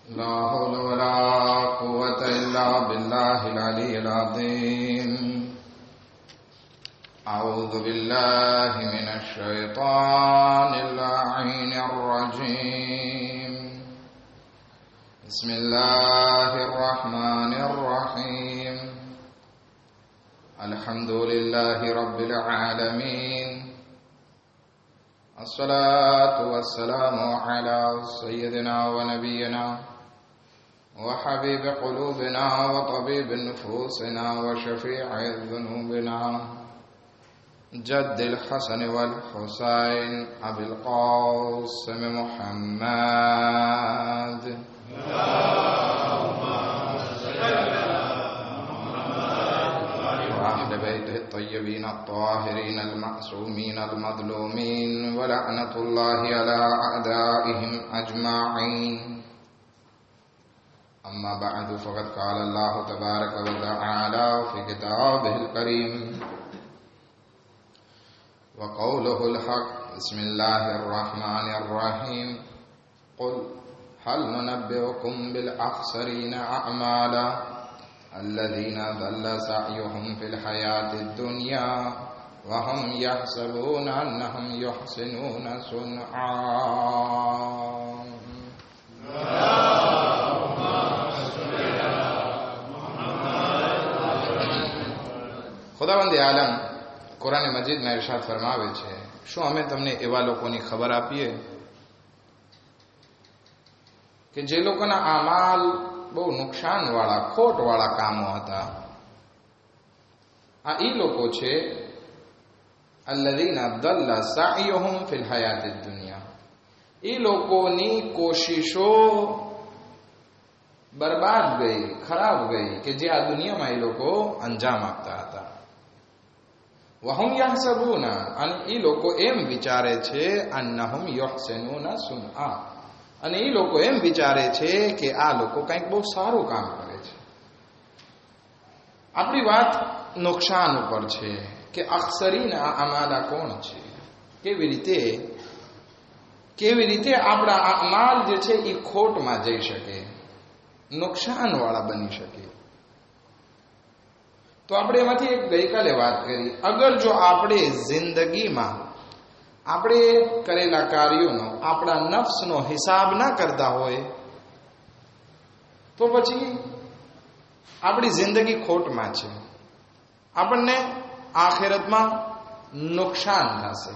لا حول ولا قوة إلا بالله العلي العظيم أعوذ بالله من الشيطان اللعين الرجيم بسم الله الرحمن الرحيم الحمد لله رب العالمين الصلاة والسلام على سيدنا ونبينا وحبيب قلوبنا وطبيب نفوسنا وشفيع ذنوبنا جد الحسن والحسين أبي القاسم محمد وأهل بيته الطيبين الطاهرين المعصومين المظلومين ولعنة الله على أعدائهم أجمعين أما بعد فقد قال الله تبارك وتعالى في كتابه الكريم وقوله الحق بسم الله الرحمن الرحيم قل هل ننبئكم بالأخسرين أعمالا الذين ضل سعيهم في الحياة الدنيا وهم يحسبون أنهم يحسنون صنعا ખુદાવંદ આલમ કુરાન મજીદમાં ઇરશાદ ફરમાવે છે, શું અમે તમને એવા લોકોની ખબર આપીએ કે જે લોકોના આમાલ બહુ નુકસાનવાળા ખોટવાળા કામો હતા. આ એ લોકો છે અલ્લઝીના દલ્લા સાયહુમ ફિલ હયાતિદ દુનિયા, એ લોકોની કોશિશો બરબાદ ગઈ, ખરાબ ગઈ કે જે આ દુનિયામાં એ લોકો અંજામ આપતા હતા. વહુમ યહસબૂના, અને એ લોકો એમ વિચારે છે અન્નહુમ યુહસિનૂના સુનઆ, અને એ લોકો એમ વિચારે છે કે આ લોકો કંઈક બહુ સારું કામ કરે છે. આપણી વાત નુકસાન ઉપર છે કે અખસરીના અમાલા કોણ છે, કેવી રીતે આપણા અમાલ જે છે એ ખોટમાં જઈ શકે, નુકસાનવાળા બની શકે. તો આપણે એમાંથી એક ગઈકાલે વાત કરી, અગર જો આપણે જિંદગીમાં આપણે કરેલા કાર્યોનો આપણા નફ્સનો હિસાબ ના કરતા હોય તો પછી આપણી જિંદગી ખોટમાં છે, આપણને આખિરતમાં નુકસાન થશે.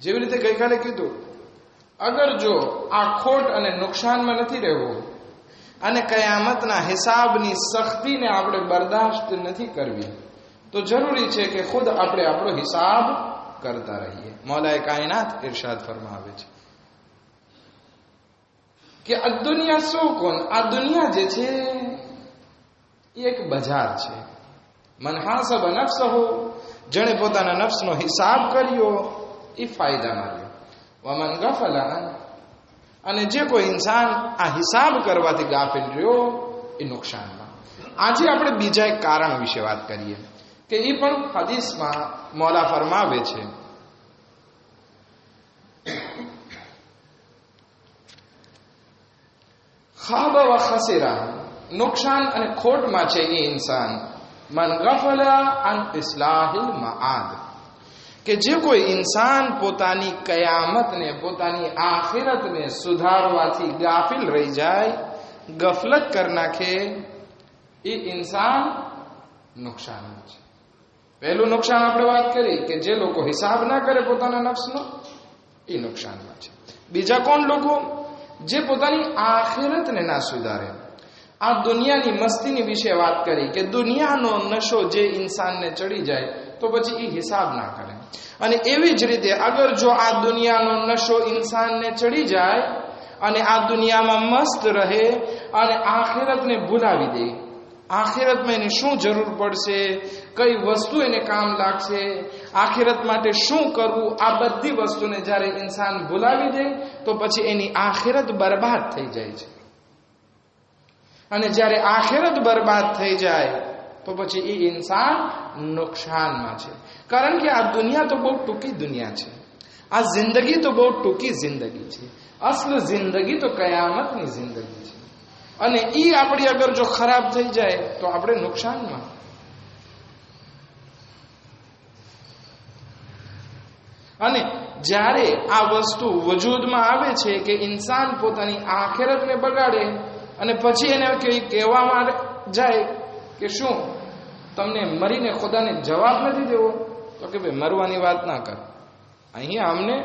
જેવી રીતે ગઈકાલે કીધું, અગર જો આ ખોટ અને નુકસાનમાં નથી રહેવું અને કયામતના હિસાબની સખ્તીને આપણે બરદાશ્ત નથી કરવી તો જરૂરી છે કે ખુદ આપણે આપણો હિસાબ કરતા રહીએ. મૌલાએ કાયનાત ઇરશાદ ફરમાવે છે કે આ દુનિયા સુકુન, આ દુનિયા જે છે એ એક બજાર છે. મન હાસબ નફસહુ, જેણે પોતાના નફ્સનો હિસાબ કર્યો એ ફાયદામાં રહ્યો. વમન ગફલા, અને જે કોઈ ઇન્સાન આ હિસાબ કરવાથી ગાફિલ રહ્યો એ નુકસાનમાં. આજે આપણે બીજા એક કારણ વિશે વાત કરીએ કે એ પણ હદીસમાં મૌલા ફરમાવે છે ખાબ વ ખસીરા, નુકસાન અને ખોટમાં છે એ ઇન્સાન મન ગફલા અન ઇસ્લાહિલ મઆદ, કે જે કોઈ ઇન્સાન પોતાની કયામતને, પોતાની આખિરતને સુધારવાથી ગાફિલ રહી જાય, ગફલત કરી નાખે, એ ઇન્સાન નુકસાનમાં છે. પહેલું નુકસાન આપણે વાત કરી કે જે લોકો હિસાબ ના કરે પોતાના નફ્સનો, એ નુકસાનમાં છે. બીજા કોણ લોકો? જે પોતાની આખિરતને ના સુધારે. આ દુનિયાની મસ્તીની વિશે વાત કરી કે દુનિયાનો નશો જે ઇન્સાનને ચડી જાય તો પછી એ હિસાબ ના કરે. અને એવી જ રીતે અગર જો આ દુનિયાનો નશો ઇન્સાનને ચડી જાય અને આ દુનિયામાં મસ્ત રહે અને આખિરતને ભૂલાવી દે, આખિરતમાં એને શું જરૂર પડશે, કઈ વસ્તુ એને કામ લાગશે, આખિરત માટે શું કરવું, આ બધી વસ્તુને જ્યારે ઇન્સાન ભૂલાવી દે તો પછી એની આખિરત બરબાદ થઈ જાય છે. અને જ્યારે આખિરત બરબાદ થઈ જાય તો પછી એ ઇન્સાન નુકસાનમાં છે. કારણ કે આ દુનિયા તો બહુ ટૂંકી દુનિયા છે, આ જિંદગી તો બહુ ટૂંકી જિંદગી છે. અસલ જિંદગી તો કયામતની જિંદગી છે, અને ઈ આપણી અગર જો ખરાબ થઈ જાય તો આપણે નુકસાનમાં. અને જ્યારે આ વસ્તુ વજૂદમાં આવે છે કે ઇન્સાન પોતાની આખિરતને બગાડે અને પછી એને કહેવામાં જાય કે શું તમને મરીને ખુદાને જવાબ નથી દેવો, તો કે ભાઈ મરવાની વાત ના કર, અહીંયા અમને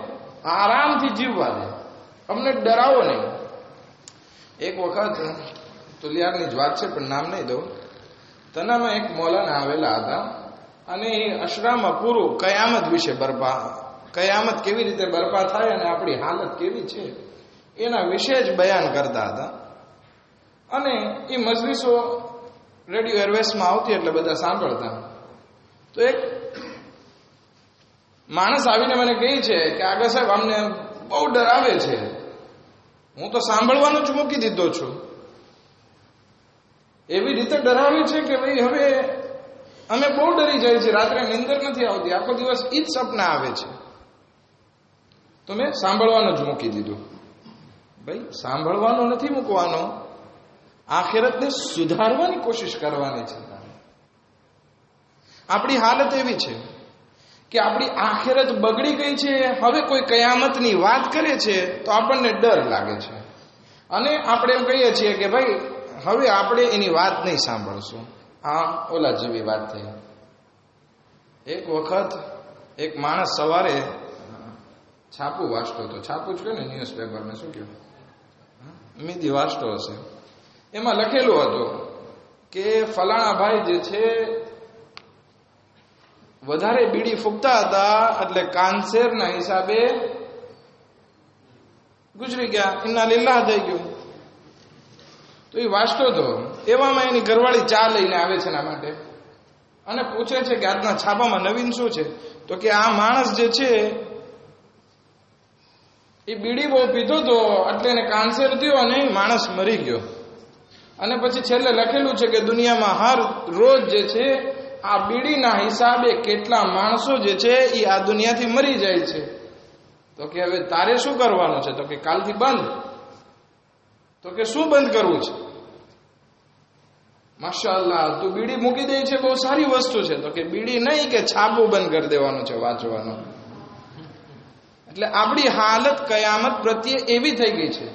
આરામથી જીવવા દે, અમને ડરાવો નહીં. એક વખત તુલિયારની જ વાત છે પણ નામ નહીં દઉં, તનામાં એક મૌલાના આવેલા હતા અને એ અશરામાં પૂરું કયામત વિશે કયામત કેવી રીતે બરપા થાય અને આપણી હાલત કેવી છે એના વિશે જ બયાન કરતા હતા. અને એ મજલિસો રેડિયો એરવેસમાં આવતી એટલે બધા સાંભળતા. તો એક માણસ આવીને મને કહે છે કે આગળ સાહેબ અમને બહુ ડરાવે છે, હું તો સાંભળવાનું જ મૂકી દીધો છું, એવી રીતે ડરાવે છે કે ભાઈ હવે અમે બહુ ડરી જાય છે, રાત્રે નીંદર નથી આવતી, આખો દિવસ ઈ જ સપના આવે છે, તો મેં સાંભળવાનું જ મૂકી દીધું. ભાઈ સાંભળવાનું નથી મૂકવાનો, આખિરતને સુધારવાની કોશિશ કરવાની છે. આપણી હાલત એવી છે કે આપણી આખિરત બગડી ગઈ છે. હવે કોઈ કયામતની વાત કરે છે તો આપણને ડર લાગે છે અને આપણે એમ કહીએ છીએ કે ભાઈ હવે આપણે એની વાત નહીં સાંભળશું. આ ઓલા જેવી વાત થઈ. એક વખત એક માણસ સવારે છાપું વાંચતો હતો, છાપું જ કહે ને ન્યૂઝપેપરને શું કહ્યું, મીદી વાંચતો હશે. એમાં લખેલું હતું કે ફલાણા ભાઈ જે છે વધારે બીડી ફૂંકતા હતા એટલે કાંસેરના હિસાબે ગુજરી ગયા, ઇન્ના લીલ્લાહ થઈ ગયું. તો એ વાંચતો હતો, એવામાં એની ઘરવાળી ચા લઈને આવે છે એના માટે અને પૂછે છે કે આજના છાપામાં નવીન શું છે, તો કે આ માણસ જે છે એ બીડી બહુ પીતો હતો એટલે એને કાંસેર થયો અને માણસ મરી ગયો. અને પછી છેલ્લે લખેલું છે કે દુનિયામાં હર રોજ જે છે આ બીડીના હિસાબે કેટલા માણસો જે છે એ આ દુનિયાથી મરી જાય છે. તો કે હવે તારે શું કરવાનું છે, તો કે કાલથી બંધ. તો કે શું બંધ કરવું છે, માશાઅલ્લાહ તું બીડી મૂકી દે છે, બહુ સારી વસ્તુ છે. તો કે બીડી નહીં, કે છાપું બંધ કરી દેવાનું છે વાંચવાનું. એટલે આપણી હાલત કયામત પ્રત્યે એવી થઈ ગઈ છે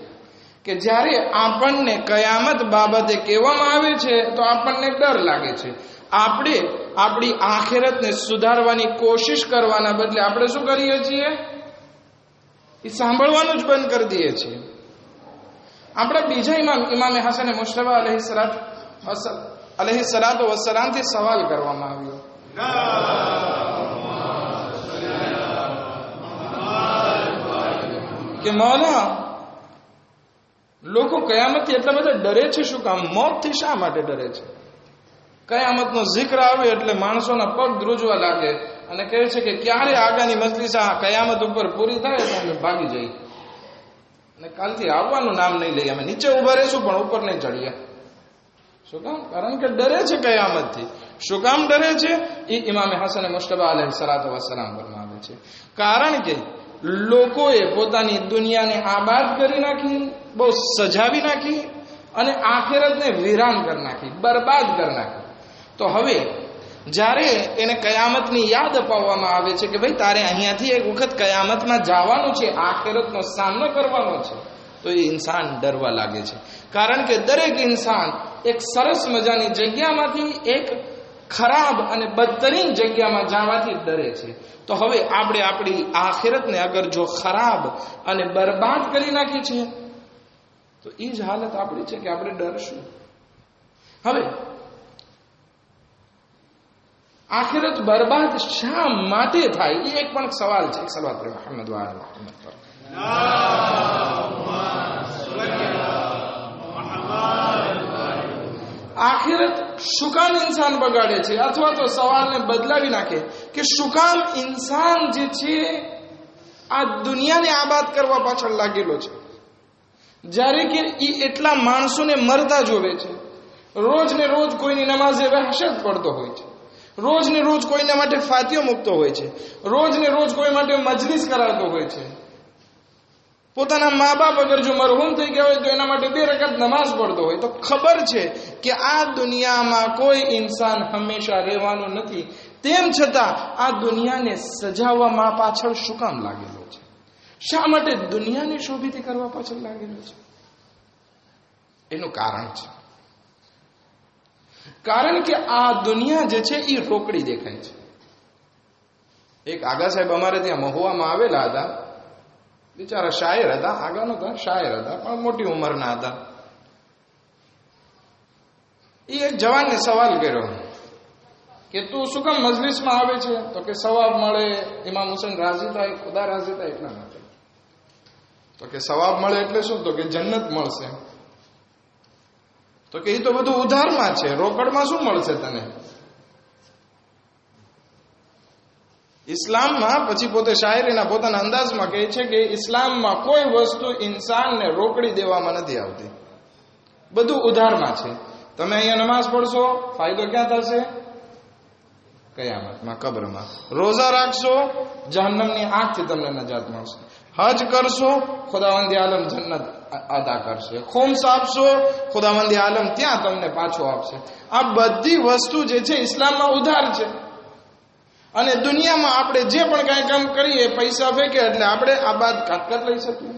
કે જ્યારે આપણને કયામત બાબતે કહેવામાં આવે છે તો આપણને ડર લાગે છે. આપણે આપણી આખિરતને સુધારવાની કોશિશ કરવાના બદલે આપણે શું કરીએ છીએ, એ સાંભળવાનું જ બંધ કરી દઈએ છીએ. આપણા બીજા ઇમામે હસન મુશ્તબા અલૈહિસ્સલાતુ વસ્સલામથી સવાલ કરવામાં આવ્યો કે મૌલા, લોકો કયામતથી એટલા બધા ડરે છે શું કામ, મોતથી શા માટે ડરે છે? કયામતનો જિક્ર આવે એટલે માણસોના પગ ધ્રુજવા લાગે અને કહે છે કે ક્યારે આગળની મજલિસ આ કયામત ઉપર પૂરી થાય તો અમે ભાગી જઈએ અને કાલથી આવવાનું નામ નહીં લઈએ, અમે નીચે ઉભા રહીશું પણ ઉપર નહીં ચડીએ. શું કામ? કારણ કે ડરે છે કયામતથી. શું કામ ડરે છે? એ ઇમામે હસન મુશ્તબા અલૈહિસ્સલાતુ વસ્સલામ ફરમાવે છે, કારણ કે લોકોએ પોતાની દુનિયાને આબાદ કરી નાખી, બહુ સજાવી નાખી અને આખિરતને વિરાન કરી નાખી, બરબાદ કરી નાખી. તો હવે જ્યારે એને કયામતની યાદ અપાવવામાં આવે છે કે ભાઈ તારે અહીંયાથી એક વખત કયામતમાં જવાનું છે, આખિરતનો સામનો કરવાનો છે, તો એ ઇન્સાન ડરવા લાગે છે. કારણ કે દરેક ઇન્સાન એક સરસ મજાની જગ્યામાંથી એક ખરાબ અને બદતરીન જગ્યામાં જવાથી ડરે છે. તો હવે આપણે આપણી આખિરતને અગર જો ખરાબ અને બરબાદ કરી નાખી છે તો એ જ હાલત આપણી છે કે આપણે ડરશું. હવે આખિરત બરબાદ શા માટે થાય એ એક પણ સવાલ છે. એક સવાલ પર મોહમ્મદ વાલ મોહમ્મદ પર આખિરત શું કામ ઇન્સાન બગાડે છે, અથવા તો સવાલને બદલાવી નાખે કે શું કામ ઇન્સાન જે છે આ દુનિયાને આબાદ કરવા પાછળ લાગેલો છે, જ્યારે કે એ એટલા માણસોને મરતા જોવે છે, રોજ ને રોજ કોઈની નમાઝે વહેશત પડતો હોય છે, રોજ ને રોજ કોઈના માટે ફાતિહો મૂકતો હોય છે, રોજ ને રોજ કોઈ માટે મજલિસ કરાવતો હોય છે. પોતાના મા બાપ અગર જો મરહૂમ થઈ ગયા હોય તો એના માટે 2 રકાત નમાઝ પડતો હોય તો ખબર છે કે આ દુનિયામાં કોઈ ઇન્સાન હંમેશા રહેવાનું નથી, તેમ છતાં આ દુનિયાને સજાવવામાં પાછળ શું કામ લાગેલો છે? શા માટે દુનિયાને શોભિત કરવા પાછળ લાગેલો છે? એનું કારણ છે, કારણ કે આ દુનિયા જે છે એ રોકડી દેખાય છે. એક આગા સાહેબ અમારે ત્યાં મહુવામાં આવેલા હતા, બિચારા શાયર હતા, આગા નહોતા, શાયર હતા, પણ મોટી ઉંમરના હતા. એ એક જવાનને સવાલ કર્યો કે તું શું કામ મજલિસમાં આવે છે? તો કે સવાબ મળે, ઇમામ હુસૈન રાજી થાય, ખુદા રાજી થાય એટલા માટે. તો કે સવાબ મળે એટલે શું? તો કે જન્નત મળશે. તો કે એ તો બધું ઉધારમાં છે, રોકડમાં શું મળશે તને? ઇસ્લામમાં, પછી પોતે શાયરીના પોતાના અંદાજમાં કહે છે કે ઇસ્લામમાં કોઈ વસ્તુ ઇન્સાનને રોકડી દેવામાં નથી આવતી, બધું ઉધારમાં છે. તમે અહીંયા નમાઝ પઢશો, ફાયદો ક્યાં થશે? કયામતમાં, કબ્રમાં. રોઝા રાખશો, જહન્નમની આગથી તમને નજાત મળશે. હજ કરશો, ખુદાવંદી આલમ જન્નત અદા કરશે. ખુમ્સ આપશો, ખુદાવંદી આલમ ત્યાં તમને પાછો આપશે. આ બધી વસ્તુ જે છે ઇસ્લામમાં ઉધાર છે. અને દુનિયામાં આપણે જે પણ કાંઈ કામ કરીએ, પૈસા ફેંકે એટલે આપણે આબાદ કાટકટ લઈ શકીએ,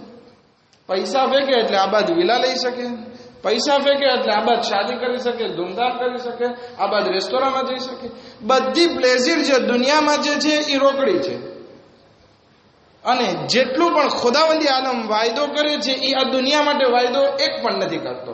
પૈસા ફેંકે એટલે આબાદ વિલા લઈ શકીએ, પૈસા ફેંકે એટલે આબાદ શાદી કરી શકે, ધૂમધામ કરી શકે, આબાદ રેસ્ટોરાંમાં જઈ શકે. બધી પ્લેઝર જે દુનિયામાં જે છે એ રોકડી છે. અને જેટલું પણ ખુદાવંદી આલમ વાયદો કરે છે એ આ દુનિયા માટે વાયદો એક પણ નથી કરતો.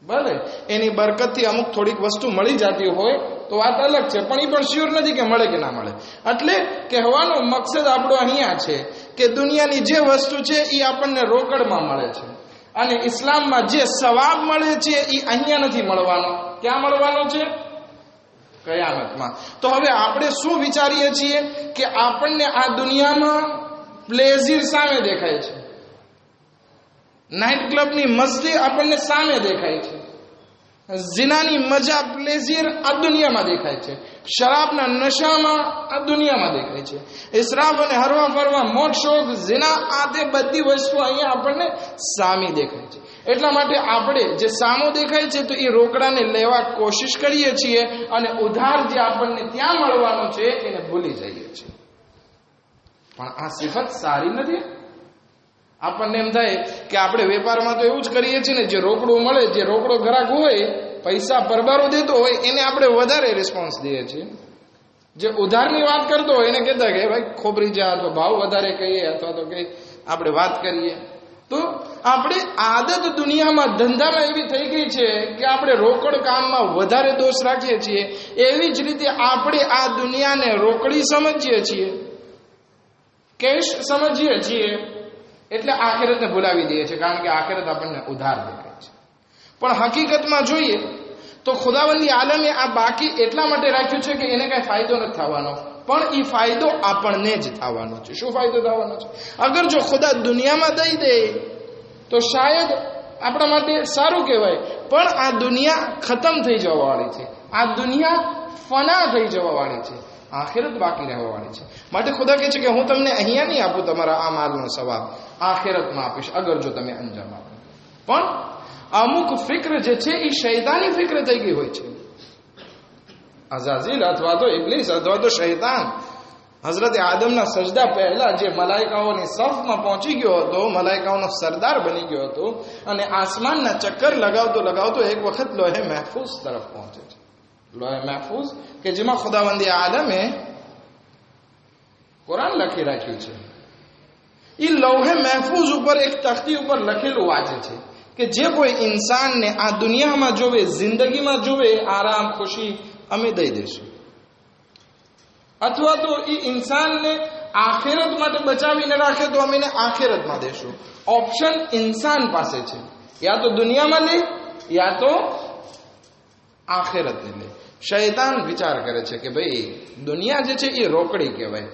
ભલે એની બરકતથી અમુક થોડીક વસ્તુ મળી જતી હોય તો વાત અલગ છે, પણ એ પણ શ્યોર નથી કે મળે કે ના મળે. એટલે કહેવાનો મકસદ આપણો અહીંયા છે કે દુનિયાની જે વસ્તુ છે એ આપણને રોકડમાં મળે છે, અને ઇસ્લામમાં જે સવાબ મળે છે એ અહીંયા નથી મળવાનો. ક્યાં મળવાનો છે? કયામતમાં. તો હવે આપણે શું વિચારીએ છીએ કે આપણને આ દુનિયામાં પ્લેઝર સામે દેખાય છે, નાઇટ ક્લબની મસ્તી આપણને સામે દેખાય છે, ઝિનાની મજા, પ્લેઝર આ દુનિયામાં દેખાય છે, શરાબના નશામાં આ દુનિયામાં દેખાય છે, ઇસરાફ અને હરવા ફરવા, મોજ શોખ, ઝિના, આ તે બધી વસ્તુ અહીંયા આપણને સામી દેખાય છે. એટલા માટે આપણે જે સામો દેખાય છે તો એ રોકડાને લેવા કોશિશ કરીએ છીએ, અને ઉધાર જે આપણને ત્યાં મળવાનો છે એને ભૂલી જઈએ છીએ. પણ આ સિફત સારી નથી. આપણને એમ થાય કે આપણે વેપારમાં તો એવું જ કરીએ છીએ ને, જે રોકડું મળે, જે રોકડો ગ્રાહક હોય, પૈસા પરબારો દેતો હોય એને આપણે વધારે રિસ્પોન્સ દઈએ છીએ. જે ઉધારની વાત કરતો હોય એને કહેતા કે ભાઈ ખોબરી જા, અથવા ભાવ વધારે કહીએ, અથવા તો કંઈ આપણે વાત કરીએ. તો આપણે આદત દુનિયામાં, ધંધામાં એવી થઈ ગઈ છે કે આપણે રોકડ કામમાં વધારે દોષ રાખીએ છીએ. એવી જ રીતે આપણે આ દુનિયાને રોકડી સમજીએ છીએ, કેશ સમજીએ છીએ, એટલે આખિરતને ભૂલાવી દઈએ છીએ, કારણ કે આખિરત આપણને ઉધાર દેખાય છે. પણ હકીકતમાં જોઈએ તો ખુદાવંદી આલમે આ બાકી એટલા માટે રાખ્યું છે કે એને કાંઈ ફાયદો નથી થવાનો, પણ એ ફાયદો આપણને જ થવાનો છે. શું ફાયદો થવાનો છે? અગર જો ખુદા દુનિયામાં દઈ દે તો શાયદ આપણા માટે સારું કહેવાય, પણ આ દુનિયા ખતમ થઈ જવાવાળી છે, આ દુનિયા ફના થઈ જવાવાળી છે, આખિરત બાકી રહેવાવાળી છે. માટે ખુદા કહે છે કે હું તમને અહીંયા નહીં આપું તમારા આ માલનો સવાબ, આખિરતમાં આપીશ અગર જો તમે અંજામ આપો. પણ અમુક ફિક્ર જે છે એ શૈતાની ફિક્ર થઈ ગઈ હોય છે. અઝાઝીલ અથવા તો ઇબ્લીસ અથવા તો શૈતાન હઝરત આદમના સજદા પહેલા જે મલાઈકાઓની સફમાં પહોંચી ગયો હતો, મલાઈકાઓનો સરદાર બની ગયો હતો, અને આસમાનના ચક્કર લગાવતો લગાવતો એક વખત લોહે મહફૂઝ તરફ પહોંચે છે. લોહે મહફૂઝ કે જેમાં ખુદાવંદી આલમે કુરાન લખી રાખ્યું છે. એ લોહે મહફૂઝ ઉપર એક તખ્તી ઉપર લખેલું વાંચે છે કે જે કોઈ ઇન્સાનને આ દુનિયામાં જોવે, જિંદગીમાં જોવે આરામ, ખુશી, અમે દઈ દઈશું, અથવા તો એ ઇન્સાનને આખિરત માટે બચાવીને રાખે તો અમે એને આખિરતમાં દેશું. ઓપ્શન ઇન્સાન પાસે છે, યા તો દુનિયામાં લે યા તો આખિરતને લે. શૈતાન વિચાર કરે છે કે ભાઈ દુનિયા જે છે એ રોકડી કહેવાય,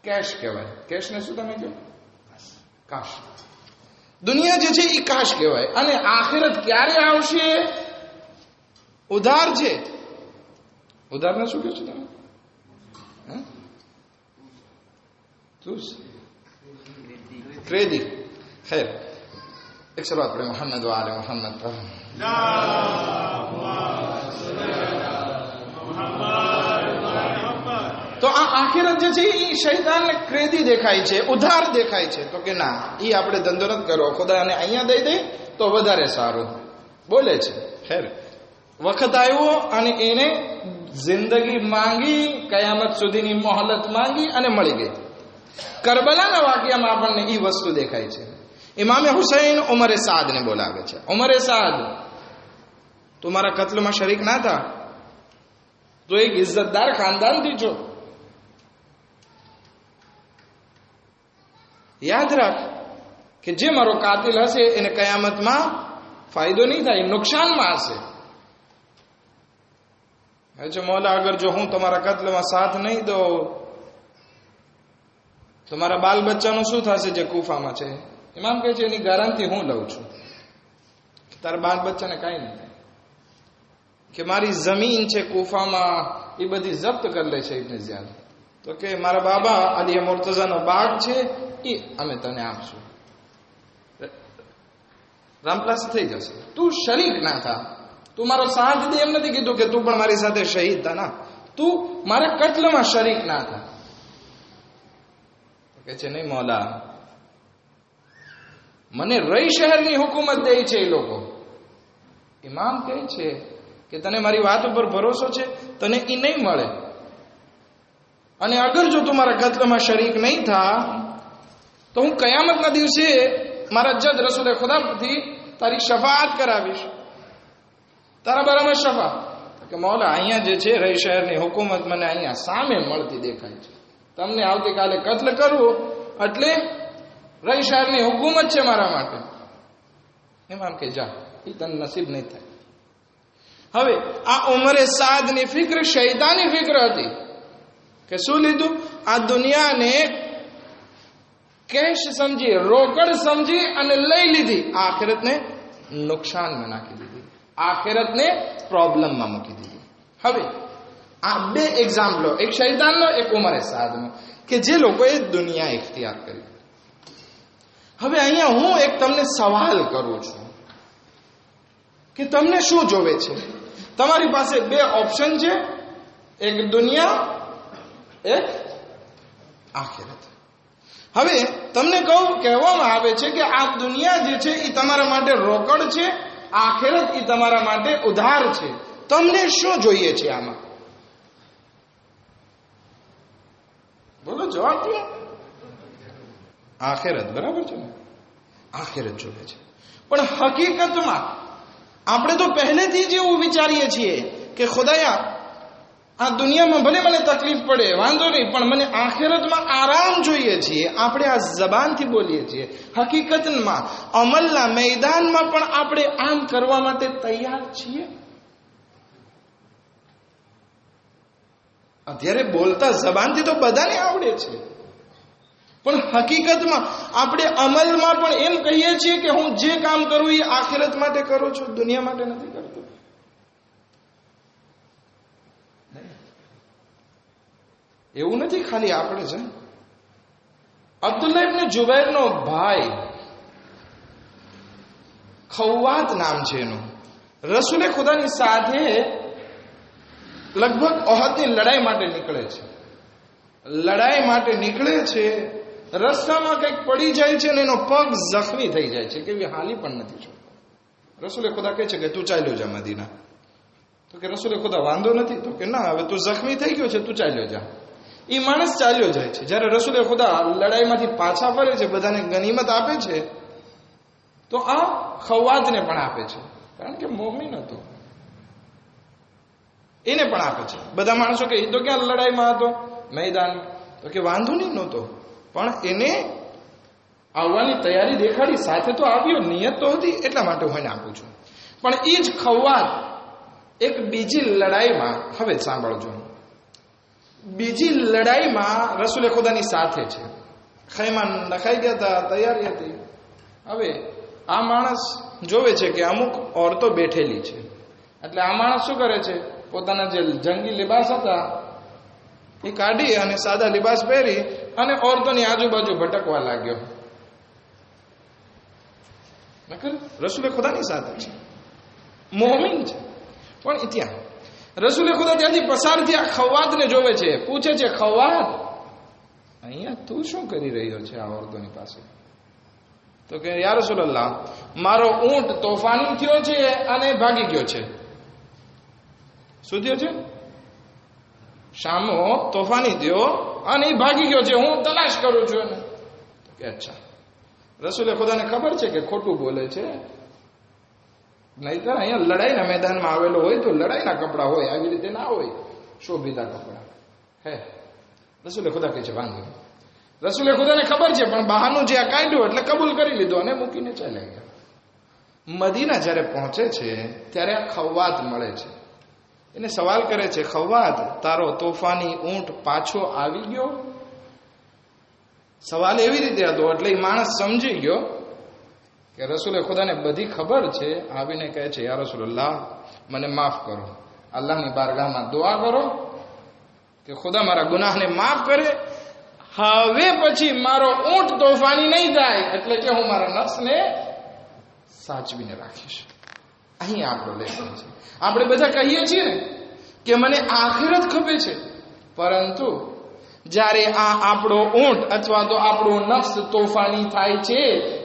કેશ કહેવાય. કેશને શું તમે કહો? કાશ. દુનિયા જે છે એ કાશ કહેવાય, અને આખિરત ક્યારે આવશે? ઉધાર છે. ઉધારને શું કહો છો તમે? क्रेदी। खैर, एक सलावत पढ़े मोहम्मद व आले मोहम्मद पर। તો આ આખિરત જે છે એ શૈતાનને ક્રેદી દેખાય છે, ઉધાર દેખાય છે. તો કે ના, એ આપણે ધંધો નથી કરવો, ખુદાને અહીંયા દઈ દે તો વધારે સારું બોલે છે. ખેર, વખત આવ્યો અને એને જિંદગી માંગી, કયામત સુધીની મોહલત માંગી અને મળી ગઈ. કરબલાના વાક્યમાં આપણને એ વસ્તુ દેખાય છે. ઇમામે હુસૈન ઉમરે સાદને બોલાવે છે. ઉમરે સાદ, તું મારા કત્લમાં શરીક ના થા, તો એક ઇજ્જતદાર ખાનદાનથી છો, યાદ રાખ કે જે મારો કાતિલ હશે એને કયામતમાં ફાયદો નહીં થાય, નુકસાનમાં હશે. મોલા, અગર જો હું તમારા કત્લમાં સાથ નહીં દઉં તો મારા બાલ બચ્ચાનું શું થશે જે કુફામાં છે? ઇમામ કહે છે એની ગારંટી હું લઉં છું, તારા બાલ બચ્ચાને કાંઈ નહીં થાય. કે મારી જમીન છે કુફામાં એ બધી જપ્ત કરી લે છે ઇબ્ન ઝિયાદ. તો કે મારા બાબા અલી મુર્તઝાનો બાગ છે એ અમે તને આપશું, રામપ્લાસ થઈ જશે. તું શરીક ના થા, તું મારો સાથ દે. એમ નથી કીધું કે તું પણ મારી સાથે શહીદ થા, ના, તું મારા કત્લમાં શરીક ના થા. કે છે નહીં મૌલા, મને રઈ શહેરની હુકુમત દે છે એ લોકો. ઇમામ કહે છે કે તને મારી વાત ઉપર ભરોસો છે? તને એ નહીં મળે. અને અગર જો તું મારા કત્લમાં શરીક નહીં થા તો હું કયામતના દિવસે મારા જજ રસૂલે ખુદાથી તારી શફાઆત કરાવીશ, તારા બરાબર શફા. કે મૌલા, અહીંયા જે છે રઈ શહેરની હુકુમત મને અહીંયા સામે મળતી દેખાય છે. તમને આવતીકાલે કત્લ કરવું એટલે રઈ શહેરની હુકુમત છે મારા માટે. ઇમામ કે જા, એ તને નસીબ નહીં થાય. હવે આ ઉમરે સાદની ફિક્ર શૈતાની ફિક્ર હતી કે શું લીધું? આ દુનિયાને કેશ સમજી, રોકડ સમજી અને લઈ લીધી, આખિરતને નુકસાનમાં નાખી દીધી, આખિરતને પ્રોબ્લેમમાં મૂકી દીધી. હવે આ બે એક્ઝામ્પલો, એક શૈતાનનો, એક ઉમરે સાદનો, કે જે લોકોએ દુનિયા ઇખ્તિયાર કરી. હવે અહીંયા હું એક તમને સવાલ કરું છું કે તમને શું જોવે છે? તમારી પાસે બે ઓપ્શન છે, એક દુનિયા, એક આખિરત. હવે તમને કહેવામાં આવે છે કે આ દુનિયા જે છે એ તમારા માટે રોકડ છે, આખિરત એ તમારા માટે ઉધાર છે. તમને શું જોઈએ છે આમાં? બોલો, જવાબ દો. આખિરત, બરાબર છે ને? આખિરત જોઈએ છે. પણ હકીકતમાં આપણે તો પહેલેથી જ એવું વિચારીએ છીએ કે ખુદાયા, આ દુનિયામાં ભલે મને તકલીફ પડે, વાંધો નહીં, પણ મને આખિરતમાં આરામ જોઈએ છીએ. આપણે આ જબાનથી બોલીએ છીએ. હકીકતમાં અમલના મેદાનમાં પણ આપણે આમ કરવા માટે તૈયાર છીએ. અત્યારે બોલતા જબાનથી તો બધાને આવડે છે, પણ હકીકતમાં આપણે અમલમાં પણ એમ કહીએ છીએ કે હું જે કામ કરું એ આખિરત માટે કરું છું, દુનિયા માટે નથી કરતો. એવું નથી ખાલી આપણે છે. અબ્દુલ્લાહ ઇબ્ન જુબૈરનો ભાઈ ખવ્વાત નામ છે એનું, રસૂલે ખુદાની સાથે લગભગ ઓહદની લડાઈ માટે નીકળે છે. લડાઈ માટે નીકળે છે, રસ્તામાં કંઈક પડી જાય છે અને એનો પગ જખમી થઈ જાય છે, કે હાલી પણ નથી શકતો. રસૂલે ખુદા કહે છે કે તું ચાલ્યો જા મદીના. તો કે રસૂલે ખુદા વાંધો નથી. તો કે ના, હવે તું જખમી થઈ ગયો છે, તું ચાલ્યો જા. એ માણસ ચાલ્યો જાય છે. જ્યારે રસૂલે ખુદા લડાઈમાંથી પાછા ફરે છે, બધાને ગનીમત આપે છે, તો આ ખવ્વાતને પણ આપે છે, કારણ કે મોમિન હતો, એને પણ આપે છે. બધા માણસો કે એ તો ક્યાં લડાઈમાં હતો, મેદાનમાં. તો કે વાંધો નહીં નહોતો, પણ એને આવવાની તૈયારી દેખાડી, સાથે તો આવ્યો, નિયત તો હતી, એટલા માટે હું એને આપું છું. પણ એ જ ખવ્વાત એક બીજી લડાઈમાં, હવે સાંભળજો, બીજી લડાઈમાં રસૂલે ખુદાની સાથે છે. ખૈમા નખાઈ ગયા હતા, તૈયારી હતી. હવે આ માણસ જોવે છે કે અમુક ઓરતો બેઠેલી છે, એટલે આ માણસ શું કરે છે? પોતાના જે જંગી લિબાસ હતા એ કાઢી અને સાદા લિબાસ પહેરી અને औरतोની આજુબાજુ ભટકવા લાગ્યો. નકર રસૂલે ખુદાની સાથે છે, મોમિન છે. પણ ત્યાં રસૂલે ખુદા ત્યાંથી પસાર થયા, ખવ્વાતને જોવે છે, પૂછે છે, ખવ્વાત અહીંયા તું શું કરી રહ્યો છે આ औरतोની પાસે? તો કે યા રસૂલલ્લાહ, મારો ઊંટ તોફાની થયો છે અને ભાગી ગયો છે. શું થયો છે? શામો તોફાની થયો અને એ ભાગી ગયો છે, હું તલાશ કરું છું. કે અચ્છા. રસૂલે ખુદાને ખબર છે કે ખોટું બોલે છે, નહીતર અહીંયા લડાઈના મેદાનમાં આવેલો હોય તો લડાઈના કપડા હોય, આવી રીતે ના હોય શોભીતા કપડા. હે રસૂલે ખુદા કહે છે વાંધો. રસૂલે ખુદાને ખબર છે, પણ બહારનું જે આ કાઢ્યું એટલે કબૂલ કરી લીધો અને મૂકીને ચાલ્યા ગયા. મદીના જ્યારે પહોંચે છે ત્યારે આ ખવ્વાત મળે છે. એને સવાલ કરે છે, ખવ્વાત, તારો તોફાની ઊંટ પાછો આવી ગયો? સવાલ એવી રીતે હતો એટલે એ માણસ સમજી ગયો કે રસૂલે ખુદાને બધી ખબર છે. આવીને કહે છે, યા રસૂલલ્લાહ, મને માફ કરો. અલ્લાહની બારગાહમાં દુઆ કરો કે ખુદા મારા ગુનાહને માફ કરે. હવે પછી મારો ઊંટ તોફાની નહીં થાય, એટલે કે હું મારા નફ્સને સાચવીને રાખીશ. અહીં આપણો લેસન છે. આપણે બધા કહીએ છીએ ને કે મને આખિરત ખપે છે, પરંતુ જ્યારે આ આપણો ઊંટ અથવા તો આપણો નફ્સ તોફાની થાય છે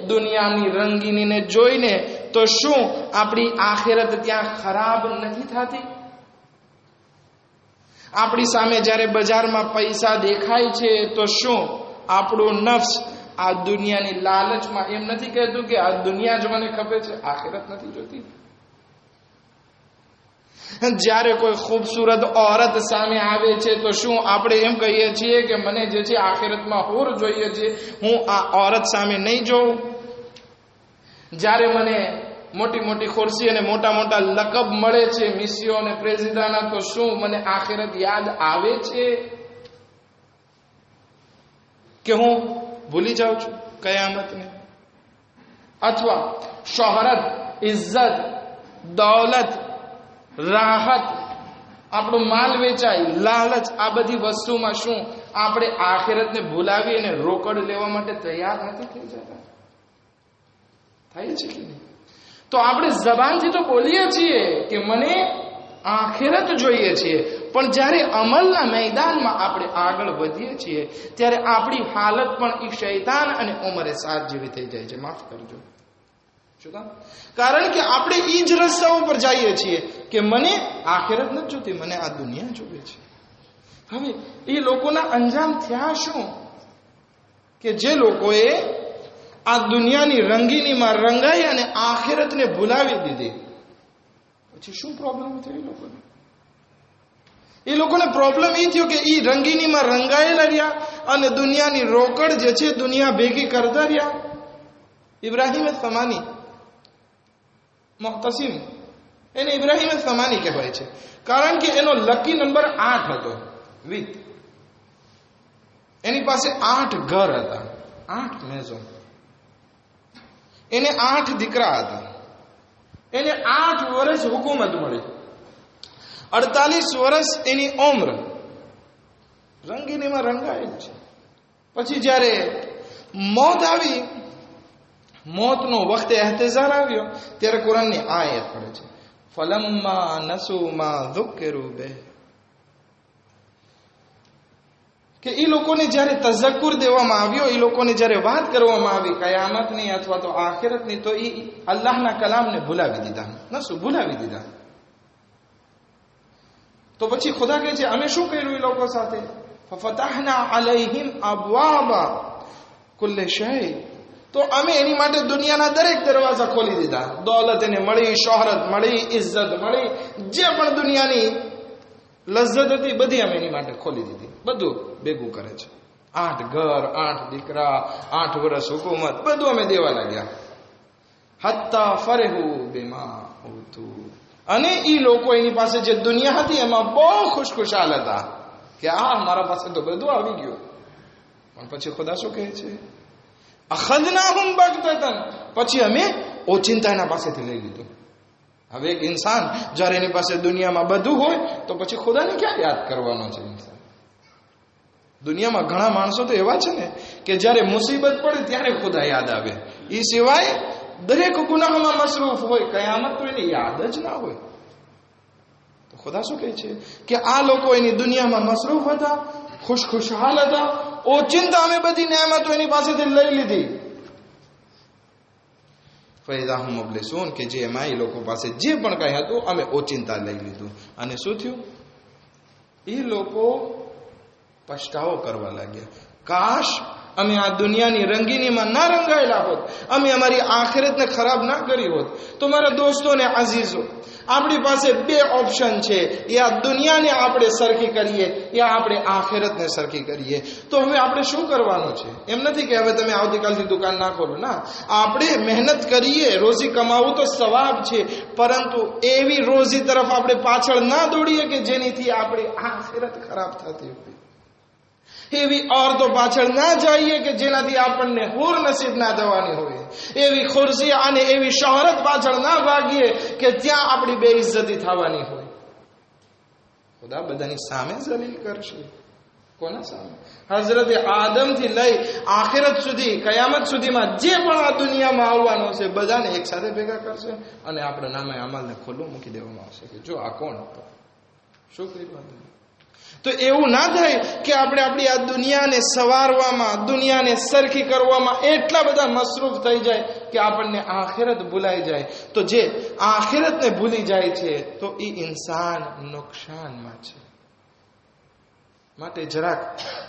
દુનિયાની રંગીનીને જોઈને, તો શું આપણી આખિરત ત્યાં ખરાબ નથી થતી? આપણી સામે જ્યારે બજારમાં પૈસા દેખાય છે તો શું આપણો નફ્સ આ દુનિયાની લાલચમાં એમ નથી કહેતું કે આ દુનિયા જ મને ખપે છે, આખિરત નથી જોતી? જ્યારે કોઈ ખૂબસૂરત औरत સામે આવે છે તો શું આપણે એમ કહીએ છીએ કે મને જે છે આખિરતમાં હોર જોઈએ છે, હું આ औरत સામે નહીં જોઉં? જ્યારે મને મોટી મોટી ખુરશી અને મોટા મોટા લકબ મળે છે મિસીઓ અને પ્રેસિડાના, તો શું મને આખિરત યાદ આવે છે કે હું ભૂલી જાઉં છું કયામતને? અથવા શોહરત, ઇજ્જત, દौलत, રાહત, આપણો માલ વેચાય, લાલચ, આ બધી વસ્તુમાં શું આપણે આખિરતને ભૂલાવી અને રોકડ લેવા માટે તૈયાર નથી થઈ જતા? થાય છે કે નહીં? તો આપણે જબાનથી તો બોલીએ છીએ કે મને આખિરત જોઈએ છીએ, પણ જ્યારે અમલના મેદાનમાં આપણે આગળ વધીએ છીએ ત્યારે આપણી હાલત પણ એ શૈતાન અને ઉમરે સાત જેવી થઈ જાય છે. માફ કરજો. કારણ કે આપણે એ જ રસ્તા ઉપર જઈએ છીએ કે મને આખિરત નથી જોતી, મને આ દુનિયા જોવે છે. હવે એ લોકોના અંજામ થયા શું કે જે લોકોએ આ દુનિયાની રંગીનીમાં રંગાઈ અને આખિરતને ભૂલાવી દીધી. પછી શું પ્રોબ્લેમ થયો એ લોકોને? પ્રોબ્લેમ એ થયો કે એ રંગીનીમાં રંગાયેલા રહ્યા અને દુનિયાની રોકડ જે છે દુનિયા ભેગી કરતા રહ્યા. ઇબ્રાહિમ સમાની મુહતસિમ, એને ઇબ્રાહિમ સમાની કહેવાય છે, કારણ કે એનો લકી નંબર 8 હતો. વિથ એની પાસે 8 ઘર હતા, 8 મેઝો. એને 8 દીકરા હતા. એને 8 વર્ષ હુકુમત મળી, 48 વર્ષ એની ઉંમર. રંગીનીમાં રંગાયેલ છે. પછી જ્યારે મોત આવી, મોતનો વખતે એહતજાર આવ્યો, ત્યારે કુરાનની આયત પડે છે, ફલમ્મા નસુ મા ઝુકિરુ બિહ, કે એ લોકોને જ્યારે તઝક્કુર દેવામાં આવ્યો, એ લોકોને જ્યારે વાત કરવામાં આવી કયામતની અથવા તો આખિરતની, તો એ અલ્લાહના કલામને ભૂલાવી દીધા. નસુ, ભૂલાવી દીધા. તો પછી ખુદા કહે છે અમે શું કર્યું એ લોકો સાથે? ફફતહના અલૈહિમ અબવાબા કુલ્લી શૈ, તો અમે એની માટે દુનિયાના દરેક દરવાજા ખોલી દીધા. દौलत એને મળી, શોહરત મળી, ઇજ્જત મળી, જે પણ દુનિયાની લજ્જત હતી બધી અમે એની માટે ખોલી દીધી. બધું ભેગું કરે છે. 8 ઘર, 8 દીકરા, 8 વર્ષ હુકુમત, બધું અમે દેવા લાગ્યા. હત્તા ફરેહુ બિમા ઉતુ, અને એ લોકો એની પાસે જે દુનિયા હતી એમાં બહુ ખુશખુશાલ હતા કે આ મારા પાસે તો બધું આવી ગયું. પણ પછી ખુદા શું કહે છે? અખذناهم બગતતન, પછી અમે ઓચિંતા એના પાસેથી લઈ લીધું. હવે એક ઇન્સાન જ્યારે એની પાસે દુનિયામાં બધું હોય તો પછી ખુદાને ક્યાં યાદ કરવાનો છે ઇન્સાન? દુનિયામાં ઘણા માણસો તો એવા છે ને કે જ્યારે મુસીબત પડે ત્યારે ખુદા યાદ આવે, એ સિવાય દરેક ગુનાહમાં મસરૂફ હોય, કયામત તો એને યાદ જ ના હોય. તો ખુદા શું કહે છે કે આ લોકો એની દુનિયામાં મસરૂફ હતા, ખુશખુશાલ હતા, ઓચિંતા અમે બધી નેમતો એની પાસેથી લઈ લીધી. ફૈદા હું મુબલિસૂન, કે જે એમાં એ લોકો પાસે જે પણ કંઈ હતું અમે ઓચિંતા લઈ લીધું. અને શું થયું? એ લોકો પછતાવો કરવા લાગ્યા, કાશ અમે આ દુનિયાની રંગીનીમાં ના રંગાયેલા હોત, અમે અમારી આખિરતને ખરાબ ના કરી હોત. તો મારા દોસ્તોને અઝીઝો, આપણી પાસે બે ઓપ્શન છે, યા દુનિયાને આપણે સરખી કરીએ યા આપણે આખિરતને સરખી કરીએ. તો હવે આપણે શું કરવાનું છે? એમ નથી કે હવે તમે આવતીકાલથી દુકાન ના ખોલો, ના, આપણે મહેનત કરીએ, રોજી કમાવું તો સવાબ છે, પરંતુ એવી રોજી તરફ આપણે પાછળ ના દોડીએ કે જેનીથી આપણી આખિરત ખરાબ થતી હોય. એવી ઓરતો પાછળ ના જઈએ કે જેનાથી આપણને હુર નસીબ ના થવાની હોય. એવી ખુરશી અને એવી શોહરત પાછળ ના ભાગીએ કે ત્યાં આપણી બેઇજ્જતી થવાની હોય. ખુદા બધાની સામે જલીલ કરશે. કોના સામે? હઝરત આદમથી લઈ આખિરત સુધી, કયામત સુધીમાં જે પણ આ દુનિયામાં આવવાનો છે બધાને એક સાથે ભેગા કરશે અને આપણા નામે અમલને ખુલ્લું મૂકી દેવામાં આવશે કે જો આ કોણ હતો, શું કર્યું. તો એવું ના થાય કે આપણે આપણી આ દુનિયાને સવારવામાં, દુનિયાને સરખી કરવામાં એટલા બધા મસરૂફ થઈ જાય કે આપણને આખિરત ભૂલાઈ જાય. તો જે આખિરતને ભૂલી જાય છે તો એ ઇન્સાન નુકસાનમાં છે. માટે જરાક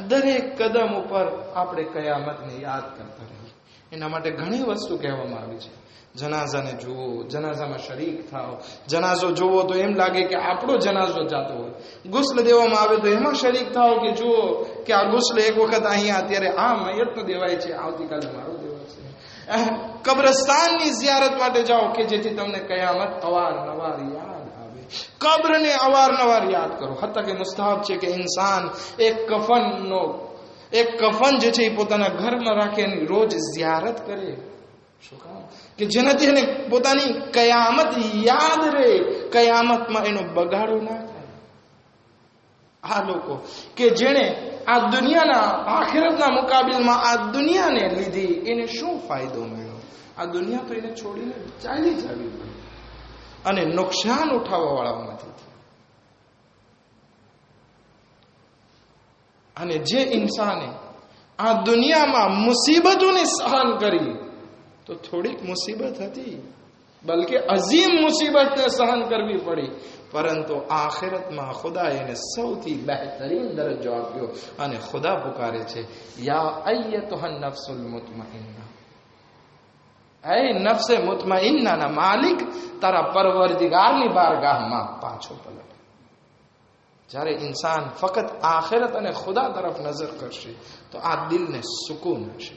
દરેક કદમ ઉપર આપણે કયામતને યાદ કરતા રહીએ. એના માટે ઘણી વસ્તુ કહેવામાં આવી છે. જનાઝાને જુઓ, જનાઝામાં શરીક થાઓ. જનાઝો જુઓ તો એમ લાગે કે આપણો જનાઝો જાતો હોય. ગુસ્લ દેવામાં આવે તો એમાં શરીક થાઓ કે જુઓ કે આ ગુસ્લ એક વખત અહીંયા અત્યારે આ મયતનો દેવાય છે, આવતીકાલે મારો દેવાય છે. કબ્રસ્તાનની ઝિયારત માટે જાઓ કે જેથી તમને કયામત અવારનવાર યાદ આવે. કબ્રને અવારનવાર યાદ કરો. હત્તા કે મુસ્તાહબ છે કે ઇન્સાન એક કફન જે છે એ પોતાના ઘરમાં રાખે એની રોજ ઝિયારત કરે. શું કામ? કે જેનાથી એને પોતાની કયામત યાદ રહે, કયામતમાં એનો બગાડો ના થાય. આ લોકો કે જેણે આ દુનિયાના આખિરતના મુકાબિલમાં આ દુનિયાને લીધી, એને શું ફાયદો મળ્યો? આ દુનિયા તો એને છોડીને ચાલી જવી પડી અને નુકસાન ઉઠાવવા વાળામાંથી. અને જે ઇન્સાને આ દુનિયામાં મુસીબતોને સહન કરી, તો થોડીક મુસીબત હતી, બલકે અઝીમ મુસીબતને સહન કરવી પડી, પરંતુ આખિરતમાં ખુદા એને સૌથી બહેતરીન દરજ્જો આપ્યો. અને ખુદા પુકારે છે, યા અય્યતુહન નફ્સુલ મુતમઇન્ના, એ નફ્સે મુતમઇન્નાના માલિક, તારા પરવરદિગારની બારગાહમાં પાછો પલટ. જ્યારે ઇન્સાન ફક્ત આખિરત અને ખુદા તરફ નજર કરશે તો આ દિલને સુકૂન હશે.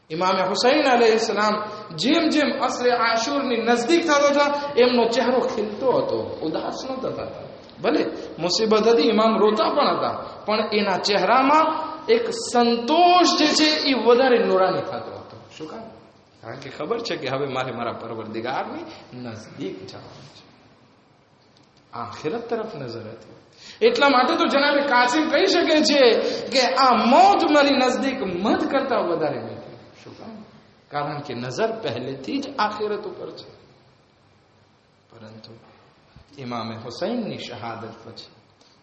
ઇમામ હુસૈન અલૈહિસ્સલામ જેમ જેમ અસરે આશુરની નજદીક થતો હતા એમનો ચહેરો ખીલતો હતો, ઉદાસ નહોતા થતા. ભલે મુસીબત હતી, ઇમામ રોતા પણ હતા, પણ એના ચહેરામાં એક સંતોષ જે છે એ વધારે નુરાની થતો હતો. શું કામ? કારણ કે ખબર છે કે હવે મારે મારા પરવરદિગારની નજદીક જવાનું છે. આખિરત તરફ નજર હતી. એટલા માટે તો જનાબે કાસિમ કહી શકે છે કે આ મોત મારી નજદીક મધ કરતા વધારે મીઠી. શું કામ? કારણ કે નજર પહેલેથી જ આખિરત ઉપર છે. પરંતુ ઇમામે હુસૈનની શહાદત પછી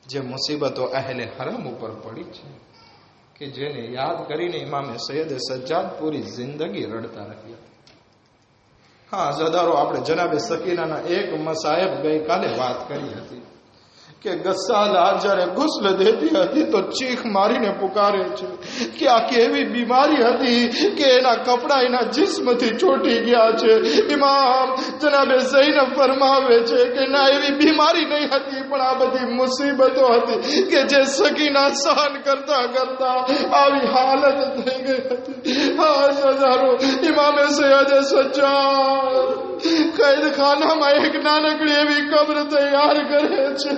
જે મુસીબતો અહેલે હરમ ઉપર પડી છે કે જેને યાદ કરીને ઇમામે સૈયદ સજ્જાદ પૂરી જિંદગી રડતા રહ્યા. હા, ઝદારો, આપણે જનાબે સકીનાના એક મસાયબ ગઈકાલે વાત કરી હતી કે ગસ્સાલા જ્યારે ગુસ્લ દેતી હતી તો ચીખ મારીને પુકારે છે કે આ કેવી બીમારી હતી કે એના કપડા એના જિસ્મથી ચોટી ગયા છે. ઇમામ જનાબે ઝૈનબ ફરમાવે છે કે ના, એવી બીમારી નહીં હતી, પણ આ બધી મુસીબતો હતી કે જે સકીના સહન કરતા કરતા આવી હાલત થઈ ગઈ હતી. હા સજારો, ઇમામે સૈયદ સજ્જાદ કૈદખાનામાં એક નાનકડી એવી કબ્ર તૈયાર કરે છે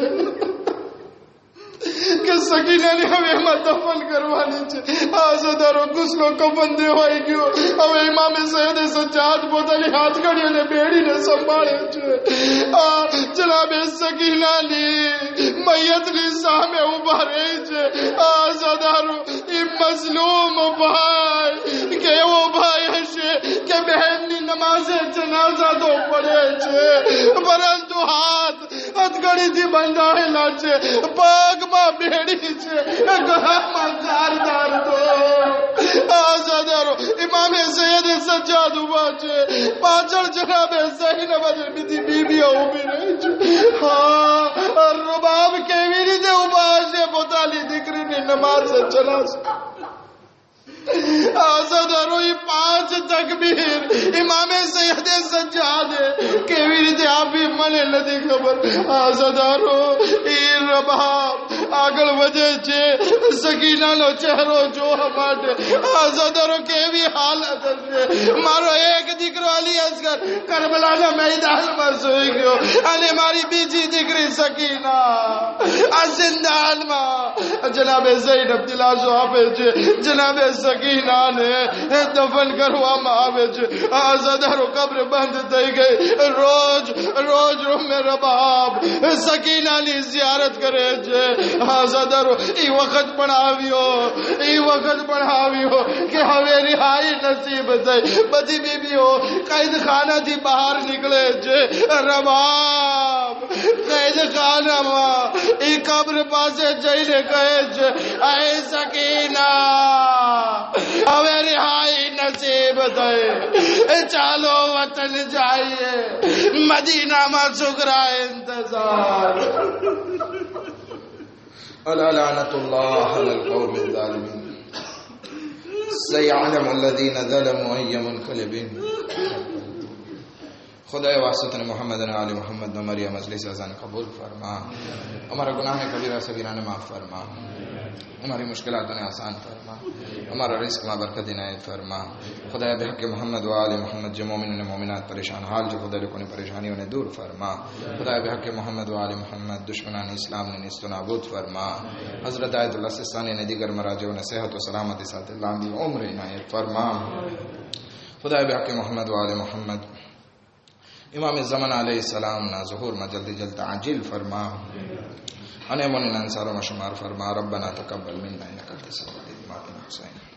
کہ سکینہ نے ہمیں دفن کروانی چھے آزادارو غسل و کفن دے ہوئی گیو ہمیں امام سید سجاد بوتلی ہاتھ کھڑی نے بیڑی نے سنبھالے چھے جناب سکینہ لی میت لی سامنے ابھارے چھے آزادارو ای مظلوم بھائی کہ وہ بھائی ہے کہ بہن نی نماز جنازہ تو پڑھے چھے پرنتو ہاتھ گھڑی تھی بندہ ہے لاچے پاک ماں بیڑی چھے گہا ماں کاردار تو آزادارو امام سید سجاد ہوا چھے پاچڑ جناب زینب بی تھی بی بی او بھی رہی چھے ہاں رباب کے ویری دے اباشے بوتالی دکری نے نماز چلا آزادارو یہ 5 تکبیر امام سید سجاد کیوی تے آپ بھی منے لدی خبر آزادارو یہ رباب آگل وجہ چھے سکینہ نو چہرو جو ہمارے آزادارو کیوی حالت ہے مارو ایک دکر والی اصغر کربلا نہ میدان پر سوئی گیو آنے ماری بیچی دکری سکینہ زندان ماں جناب زینب دلاشو آپے چھے جناب سکینہ نے دفن کروا ماوچ آزادارو قبر بند تئی گئی روز میں رباب سکینہ لی زیارت کرے جے آزادارو ای وقت پڑھاویو کہ ہمیں رہائی نصیب تئی بدی بی بی ہو قید خانہ تھی باہر نکلے جے رباب قید خانہ ماں ای قبر پاسے جائلے کہے جے اے سکینہ ہمیں رہائی نصیب دے چالو وطن جائیے مدینہ میں شکرہ انتظار الا لعنت اللہ علی القوم الظالمین سیعلم الذین ظلموا ای منقلب خدا واسطہ محمد علی محمد نمری مجلس ازان قبول فرما ہمارا گناہ کبیرہ صغیرہ نے معاف فرما ہماری مشکلات نے آسان فرما ہمارا رزق میں برکت عنایت فرما خدا بحق محمد و آل محمد جو مومنین و مومنات پریشان حال جو خدا لکھنے پریشانیوں نے دور فرما خدا بحق محمد و آل محمد دشمنان اسلام نے نیست و نابود فرما حضرت آیت اللہ سستانی نے دیگر مراجعوں نے صحت و سلامتی ساتھ لامبی عمر عنایت فرما خدا بحق محمد و آل محمد امام الزمن علیہ السلام نا ظہور میں جلدی جلد عاجل فرما انہیں من انصار و مشمار فرما ربنا تقبل منا انک انت السمیع العلیم